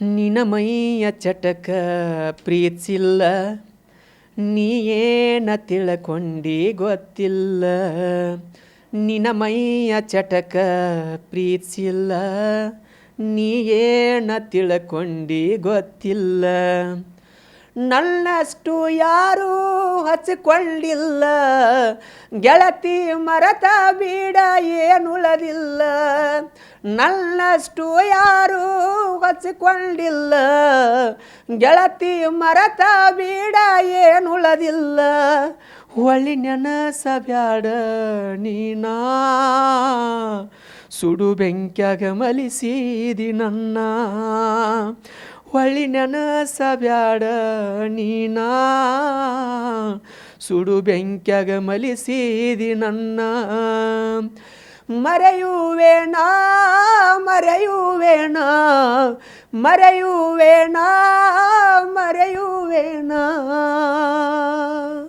ನಿನ ಮೈಯ ಚಟಕ ಪ್ರೀತಿಸಿಲ್ಲ, ನೀ ಏನ ತಿಳ್ಕೊಂಡಿ ಗೊತ್ತಿಲ್ಲ. ನಿನ ಮೈಯ ಚಟಕ ಪ್ರೀತಿಸಿಲ್ಲ, ನೀ ಏನ ತಿಳ್ಕೊಂಡಿ ಗೊತ್ತಿಲ್ಲ. ನನ್ನಷ್ಟು ಯಾರೂ ಹಚ್ಚಿಕೊಂಡಿಲ್ಲ, ಗೆಳತಿ ಮರತ ಬೀಡ ಏನುಳದಿಲ್ಲ. ನನ್ನಷ್ಟು ಯಾರೂ ಹಚ್ಚಿಕೊಂಡಿಲ್ಲ, ಗೆಳತಿ ಮರತ ಬೀಡ ಏನುಳದಿಲ್ಲ. ಹೊಳ್ಳಿ ನೆನಸಬ್ಯಾಡ ನೀನಾ, ಸುಡು ಬೆಂಕ್ಯಾಗ ಮಲಿಸಿದಿ ನನ್ನ. ಹೊಳ್ಳಿ ನೆನಸಬ್ಯಾಡ ನೀನಾ, ಸುಡು ಬೆಂಕ್ಯಾಗ ಮಲಿಸಿದಿ ನನ್ನ. ಮರೆಯುವೇಣ ಮರೆಯುವೇಣ ಮರೆಯುವೇಣ ಮರೆಯುವೇಣ.